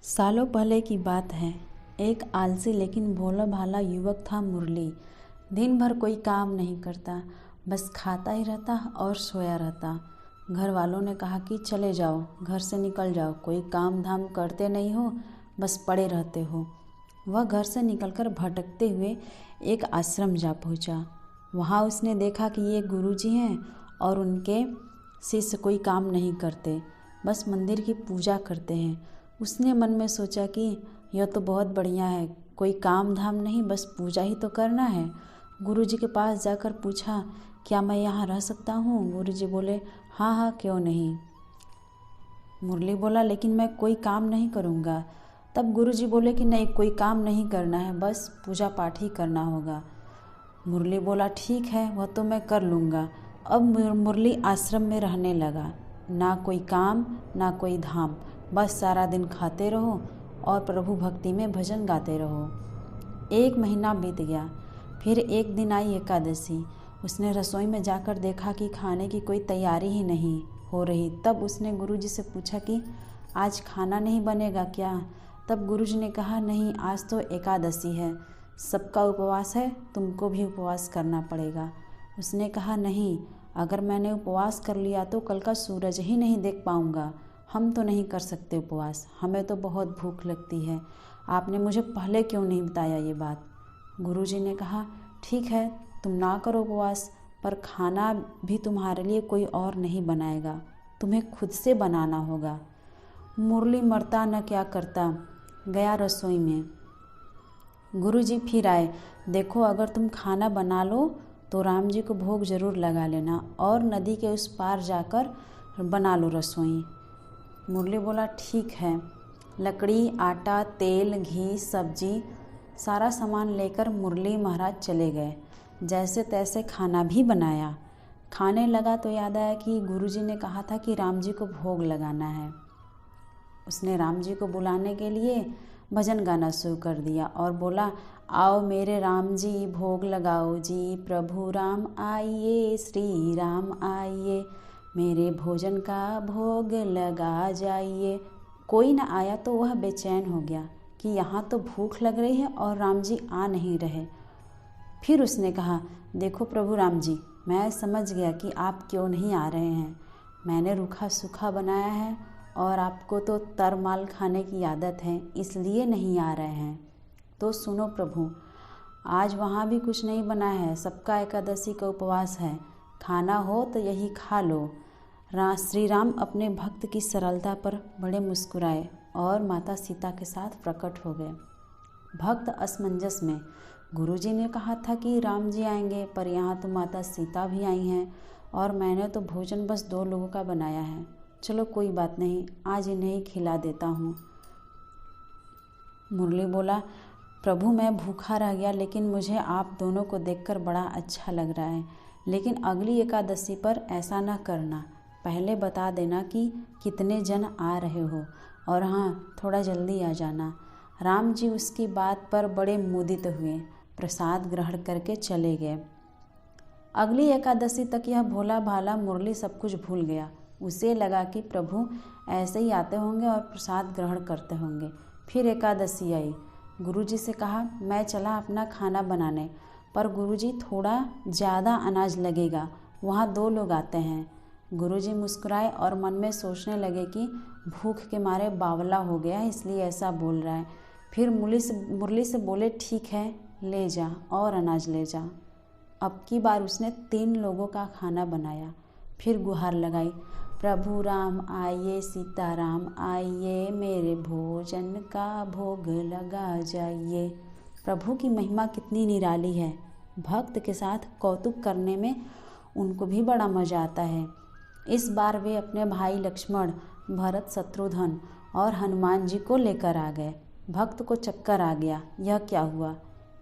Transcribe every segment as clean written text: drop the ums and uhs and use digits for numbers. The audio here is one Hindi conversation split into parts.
सालों पहले की बात है। एक आलसी लेकिन भोला भाला युवक था मुरली। दिन भर कोई काम नहीं करता, बस खाता ही रहता और सोया रहता। घर वालों ने कहा कि चले जाओ, घर से निकल जाओ, कोई काम धाम करते नहीं हो, बस पड़े रहते हो। वह घर से निकलकर भटकते हुए एक आश्रम जा पहुंचा। वहां उसने देखा कि ये गुरुजी हैं और उनके शिष्य कोई काम नहीं करते, बस मंदिर की पूजा करते हैं। उसने मन में सोचा कि यह तो बहुत बढ़िया है, कोई काम धाम नहीं, बस पूजा ही तो करना है। गुरुजी के पास जाकर पूछा, क्या मैं यहाँ रह सकता हूँ? गुरुजी बोले, हाँ हाँ, क्यों नहीं। मुरली बोला, लेकिन मैं कोई काम नहीं करूँगा। तब गुरुजी बोले कि नहीं, कोई काम नहीं करना है, बस पूजा पाठ ही करना होगा। मुरली बोला, ठीक है, वह तो मैं कर लूँगा। अब मुरली आश्रम में रहने लगा। ना कोई काम ना कोई धाम, बस सारा दिन खाते रहो और प्रभु भक्ति में भजन गाते रहो। 1 महीना बीत गया। फिर एक दिन आई एकादशी। उसने रसोई में जाकर देखा कि खाने की कोई तैयारी ही नहीं हो रही। तब उसने गुरुजी से पूछा कि आज खाना नहीं बनेगा क्या? तब गुरुजी ने कहा, नहीं, आज तो एकादशी है, सबका उपवास है, तुमको भी उपवास करना पड़ेगा। उसने कहा, नहीं, अगर मैंने उपवास कर लिया तो कल का सूरज ही नहीं देख पाऊँगा। हम तो नहीं कर सकते उपवास, हमें तो बहुत भूख लगती है। आपने मुझे पहले क्यों नहीं बताया ये बात? गुरुजी ने कहा, ठीक है, तुम ना करो उपवास, पर खाना भी तुम्हारे लिए कोई और नहीं बनाएगा, तुम्हें खुद से बनाना होगा। मुरली मरता न क्या करता, गया रसोई में। गुरुजी फिर आए, देखो, अगर तुम खाना बना लो तो राम जी को भोग जरूर लगा लेना और नदी के उस पार जाकर बना लो रसोई। मुरली बोला, ठीक है। लकड़ी, आटा, तेल, घी, सब्जी, सारा सामान लेकर मुरली महाराज चले गए। जैसे तैसे खाना भी बनाया। खाने लगा तो याद आया कि गुरुजी ने कहा था कि राम जी को भोग लगाना है। उसने राम जी को बुलाने के लिए भजन गाना शुरू कर दिया और बोला, आओ मेरे राम जी भोग लगाओ जी, प्रभु राम आइए, श्री राम आइए, मेरे भोजन का भोग लगा जाइए। कोई न आया तो वह बेचैन हो गया कि यहाँ तो भूख लग रही है और राम जी आ नहीं रहे। फिर उसने कहा, देखो प्रभु राम जी, मैं समझ गया कि आप क्यों नहीं आ रहे हैं। मैंने रूखा सूखा बनाया है और आपको तो तरमाल खाने की आदत है, इसलिए नहीं आ रहे हैं। तो सुनो प्रभु, आज वहाँ भी कुछ नहीं बना है, सबका एकादशी का उपवास है, खाना हो तो यही खा लो। श्री राम अपने भक्त की सरलता पर बड़े मुस्कुराए और माता सीता के साथ प्रकट हो गए। भक्त असमंजस में। गुरुजी ने कहा था कि राम जी आएंगे, पर यहाँ तो माता सीता भी आई हैं और मैंने तो भोजन बस 2 लोगों का बनाया है। चलो कोई बात नहीं, आज इन्हें ही खिला देता हूँ। मुरली बोला, प्रभु मैं भूखा रह गया, लेकिन मुझे आप दोनों को देखकर बड़ा अच्छा लग रहा है। लेकिन अगली एकादशी पर ऐसा ना करना, पहले बता देना कि कितने जन आ रहे हो, और हाँ, थोड़ा जल्दी आ जाना। राम जी उसकी बात पर बड़े मुदित हुए, प्रसाद ग्रहण करके चले गए। अगली एकादशी तक यह भोला भाला मुरली सब कुछ भूल गया। उसे लगा कि प्रभु ऐसे ही आते होंगे और प्रसाद ग्रहण करते होंगे। फिर एकादशी आई। गुरुजी से कहा, मैं चला अपना खाना बनाने, पर गुरुजी थोड़ा ज़्यादा अनाज लगेगा, वहाँ 2 लोग आते हैं। गुरुजी मुस्कुराए और मन में सोचने लगे कि भूख के मारे बावला हो गया, इसलिए ऐसा बोल रहा है। फिर मुरली से बोले, ठीक है, ले जा और अनाज ले जा। अब की बार उसने 3 लोगों का खाना बनाया। फिर गुहार लगाई, प्रभु राम आइए, सीता राम आइए, मेरे भोजन का भोग लगा जाइए। प्रभु की महिमा कितनी निराली है। भक्त के साथ कौतुक करने में उनको भी बड़ा मजा आता है। इस बार वे अपने भाई लक्ष्मण, भरत, शत्रुघ्न और हनुमान जी को लेकर आ गए। भक्त को चक्कर आ गया, यह क्या हुआ?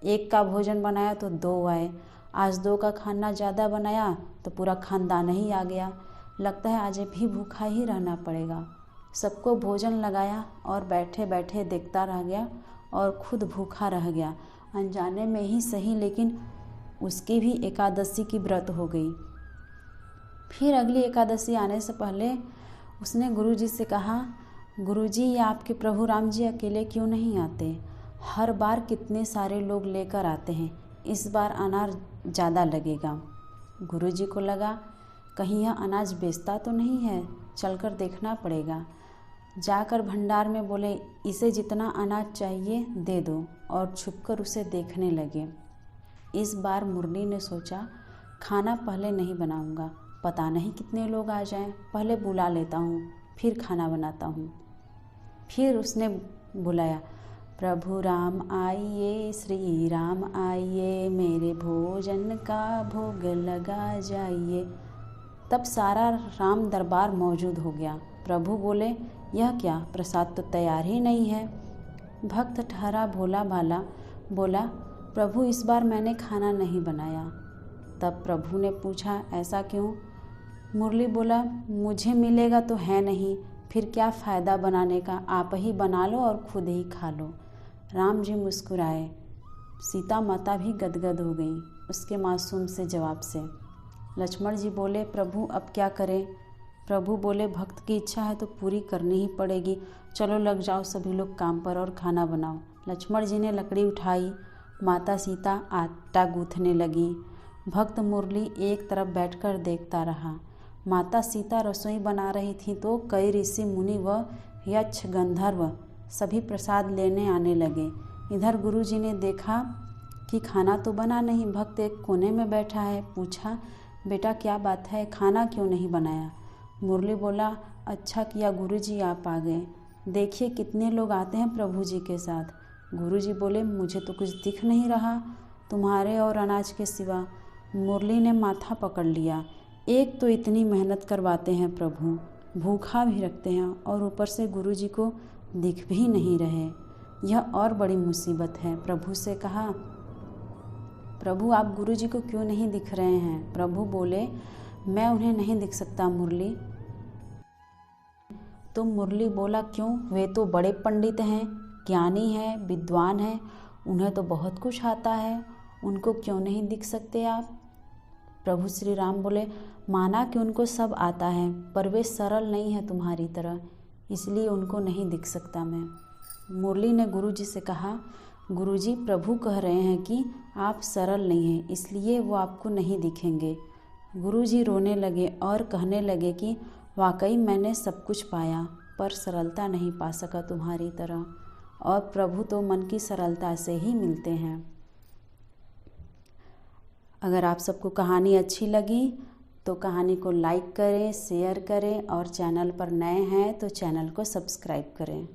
1 का भोजन बनाया तो 2 आए। आज 2 का खाना ज़्यादा बनाया तो पूरा खानदान ही आ गया। लगता है आज भी भूखा ही रहना पड़ेगा। सबको भोजन लगाया और बैठे बैठे देखता रह गया और खुद भूखा रह गया। अनजाने में ही सही, लेकिन उसकी भी एकादशी की व्रत हो गई। फिर अगली एकादशी आने से पहले उसने गुरुजी से कहा, गुरुजी, ये आपके प्रभु राम जी अकेले क्यों नहीं आते? हर बार कितने सारे लोग लेकर आते हैं, इस बार अनाज ज़्यादा लगेगा। गुरुजी को लगा कहीं यह अनाज बेचता तो नहीं है, चलकर देखना पड़ेगा। जाकर भंडार में बोले, इसे जितना अनाज चाहिए दे दो, और छुपकर उसे देखने लगे। इस बार मुरली ने सोचा, खाना पहले नहीं बनाऊंगा, पता नहीं कितने लोग आ जाएं, पहले बुला लेता हूँ, फिर खाना बनाता हूँ। फिर उसने बुलाया, प्रभु राम आइए, श्री राम आइए, मेरे भोजन का भोग लगा जाइए। तब सारा राम दरबार मौजूद हो गया। प्रभु बोले, यह क्या, प्रसाद तो तैयार ही नहीं है। भक्त ठहरा भोला भाला बोला, प्रभु इस बार मैंने खाना नहीं बनाया। तब प्रभु ने पूछा, ऐसा क्यों? मुरली बोला, मुझे मिलेगा तो है नहीं, फिर क्या फ़ायदा बनाने का, आप ही बना लो और खुद ही खा लो। राम जी मुस्कुराए। सीता माता भी गदगद हो गई उसके मासूम से जवाब से। लक्ष्मण जी बोले, प्रभु अब क्या करें? प्रभु बोले, भक्त की इच्छा है तो पूरी करनी ही पड़ेगी, चलो लग जाओ सभी लोग काम पर और खाना बनाओ। लक्ष्मण जी ने लकड़ी उठाई, माता सीता आटा गूँथने लगी। भक्त मुरली एक तरफ बैठकर देखता रहा। माता सीता रसोई बना रही थी तो कई ऋषि मुनि व यक्ष गंधर्व सभी प्रसाद लेने आने लगे। इधर गुरुजी ने देखा कि खाना तो बना नहीं, भक्त एक कोने में बैठा है। पूछा, बेटा क्या बात है, खाना क्यों नहीं बनाया? मुरली बोला, अच्छा किया गुरुजी आप आ गए, देखिए कितने लोग आते हैं प्रभु जी के साथ। गुरुजी बोले, मुझे तो कुछ दिख नहीं रहा तुम्हारे और अनाज के सिवा। मुरली ने माथा पकड़ लिया। एक तो इतनी मेहनत करवाते हैं प्रभु, भूखा भी रखते हैं, और ऊपर से गुरुजी को दिख भी नहीं रहे, यह और बड़ी मुसीबत है। प्रभु से कहा, प्रभु आप गुरुजी को क्यों नहीं दिख रहे हैं? प्रभु बोले, मैं उन्हें नहीं दिख सकता मुरली। तो मुरली बोला, क्यों? वे तो बड़े पंडित हैं, ज्ञानी हैं, विद्वान हैं, उन्हें तो बहुत कुछ आता है, उनको क्यों नहीं दिख सकते आप? प्रभु श्री राम बोले, माना कि उनको सब आता है, पर वे सरल नहीं है तुम्हारी तरह, इसलिए उनको नहीं दिख सकता मैं। मुरली ने गुरुजी से कहा, गुरुजी प्रभु कह रहे हैं कि आप सरल नहीं हैं, इसलिए वो आपको नहीं दिखेंगे। गुरुजी रोने लगे और कहने लगे कि वाकई मैंने सब कुछ पाया, पर सरलता नहीं पा सका तुम्हारी तरह, और प्रभु तो मन की सरलता से ही मिलते हैं। अगर आप सबको कहानी अच्छी लगी तो कहानी को लाइक करें, शेयर करें, और चैनल पर नए हैं तो चैनल को सब्सक्राइब करें।